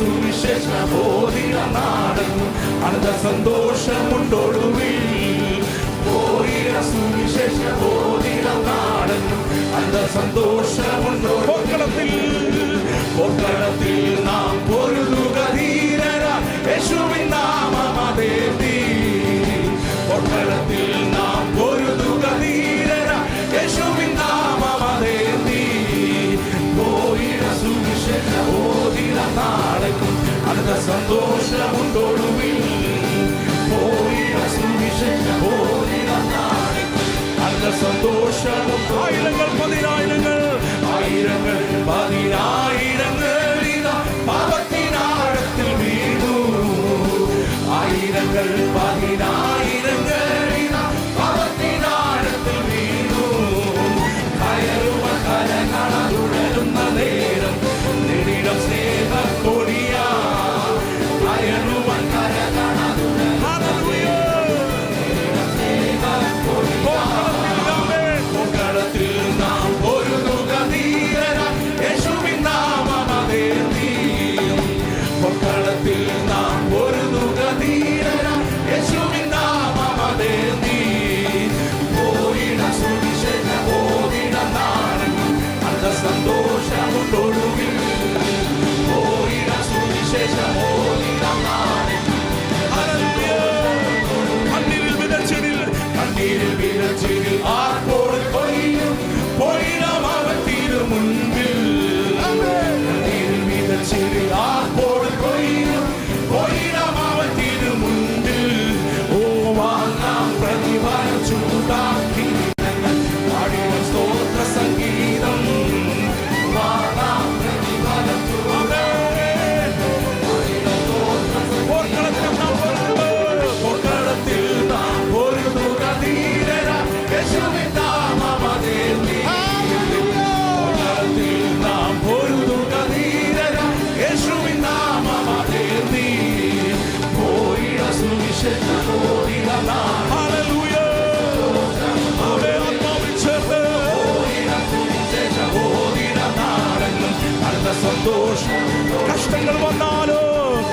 സുവിശേഷ ബോധിന നാടെങ്ങും അനന്ത സന്തോഷമുണ്ടൊടുവിൽ. പോയിട സുവിശേഷ ബോധിന നാടെങ്ങും അനന്ത സന്തോഷമുണ്ടൊടുവിൽ. പൊക്കളത്തിൽ നാം പൊരുതുക ധീരരാ യേശുവിൻ നാമമതേന്തി. പൊക്കളത്തിൽ നാം പൊരുതുക ധീരരാ യേശുവിൻ നാമമതേന്തി. പോയിട സുവിശേഷ ബോധിന നാടെങ്ങും അനന്ത സന്തോഷമുണ്ടൊടുവിൽ. പോയിട സുവിശേഷ ബോധിന നാടെങ്ങും അനന്ത സന്തോഷമുണ്ട്. ആയിരങ്ങൾ പതിനായിരങ്ങൾ, ആയിരങ്ങൾ പതിനായിരങ്ങൾ ഇതാ പാപത്തിനാഴത്തിൽ വീണു. ആയിരങ്ങൾ പതിനായിരങ്ങൾ ഇതാ പാപത്തിനാഴത്തിൽ വീണു. കയറുമ കരകളതുഴലുന്ന നേരം നെടിടം സ്നേഹക്കൊടിയാ. കയറുമ കരകളതുഴലുന്ന പൊക്കളത്തിൽ നാം പൊരുതുക ധീരരാ യേശുവിൻ നാമമതേന്തി. പൊക്കളത്തിൽ നാം പൊരുതുക ധീരരാ യേശുവിൻ നാമമതേന്തി. പോയിട സുവിശേഷ ബോധിന നാടെങ്ങും അനന്ത സന്തോഷമുണ്ടൊടുവിൽ. പോയിട സുവിശേഷ ബോധിന നാടെങ്ങും കണ്ണീരിൽ വിതച്ചിടിൽ, കണ്ണീരിൽ വിതച്ചിടിൽ ആർപ്പോട് കൊയ്യും പോയിടം അവൻ തിരുമുൻപിൽ. കണ്ണീരിൽ വിതച്ചിടിൽ ആർപ്പോട് കൊയ്യും പോയിടം അവൻ തിരുമുൻപിൽ. ഓ വാങ്ങാം പ്രതിഫലം ചൂടാക്കി പാടിയ സ്തോത്ര സംഗീതം. വാങ്ങാം പ്രതിഫലം പൊക്കളത്തിൽ നാം പൊരുതുക ധീരരാ യേശുവിൻ നാമമതേന്തി. പൊക്കളത്തിൽ നാം പൊരുതുക ധീരരാ യേശുവിൻ നാമമതേന്തി. പോയിട സുവിശേഷ ബോധിന നാടെങ്ങും ഹല്ലേലൂയ. ആത്മാവിൽ ചേർത്ത് പോയിട സുവിശേഷ ബോധിന നാടെങ്ങും അനന്ത സന്തോഷം. കഷ്ടങ്ങൾ വന്നാലോ,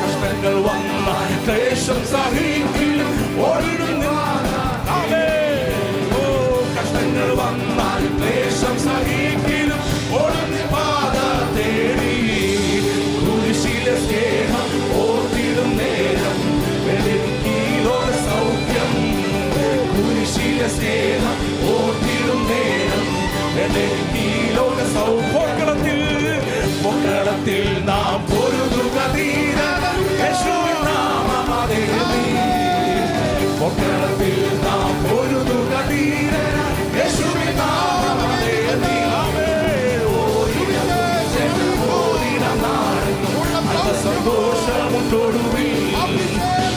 കഷ്ടങ്ങൾ വന്ന ക്ലേശം സഹിക്കിലും ഓടിടും. കഷ്ടങ്ങൾ വന്നാൽ ക്ലേശം സഹിക്കിലും ഓടുന്ന പാത തേടി. കുരിശിലെ സ്നേഹം ഓർത്തിടും നേരം ഈ ലോക സൗഖ്യം. കുരിശിലെ സ്നേഹം ഓർത്തിടും നേരം ഈ ലോക സൗഖ്യം. പൊക്കളത്തിൽ നാം പൊരുതുക ധീരരാ യേശുവിൻ നാമമതേന്തി. പൊക്കളത്തിൽ നാം പൊരുതുക ധീരരാ യേശുവിൻ നാമമതേന്തി. ബോധിന നാടെങ്ങും അനന്ത സന്തോഷമുണ്ടൊടുവിൽ.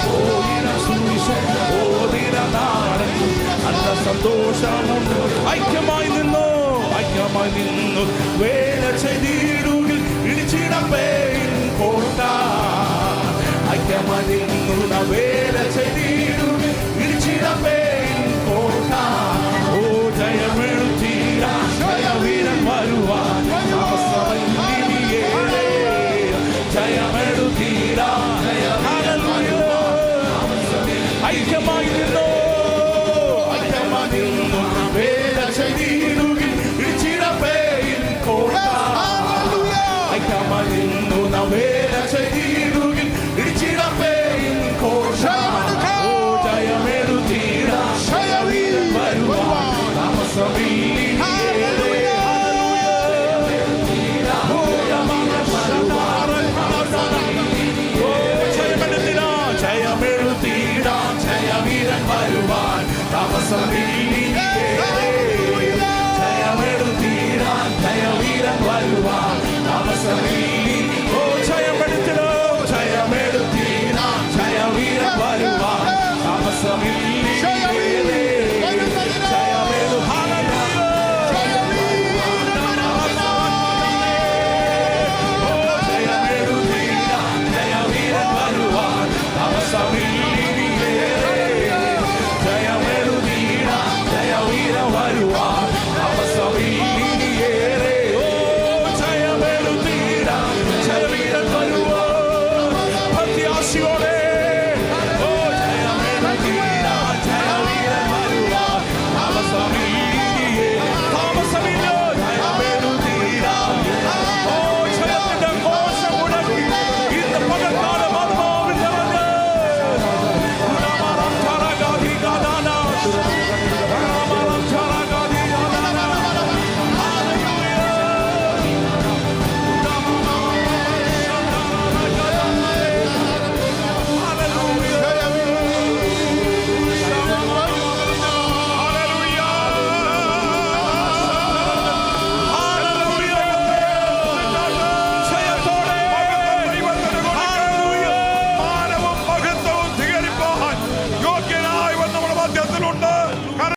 പോയിട സുവിശേഷ ബോധിന നാടെങ്ങും അനന്ത സന്തോഷമുണ്ട്. ഐക്യമായി നിന്നു, ഐക്യമായി നിന്നു വേല ചെയ്തിടുകിൽ ഇടിച്ചിടപ്പേൻ കോട്ട. ഐക്യമായി നിന്നു വേല ചെയ്തിടുകിൽ ഇടിച്ചിടപ്പേൻ കോട്ട. ഓ ജയമെഴുത്തീര ജയവീരൻ വരുവാൻ ജയമെഴുത്തീര ഐക്യമായി നിന്നു, ഐക്യമായി നിന്നു വേല ചെയ്തിടുകിൽ ഇടിച്ചിടപ്പേൻ കോട്ട. ഐക്യമായി നിന്നു വേല ചെയ്തിടുകിൽ ഇടിച്ചിടപ്പേൻ കോട്ട. ഓ ജയമെഴുത്തീര ജയവീരൻ വരുവാൻ താമസമില്ല. ജയമെഴുത്തീര ജയവീരൻ വരുവാൻ താമസമില്ല.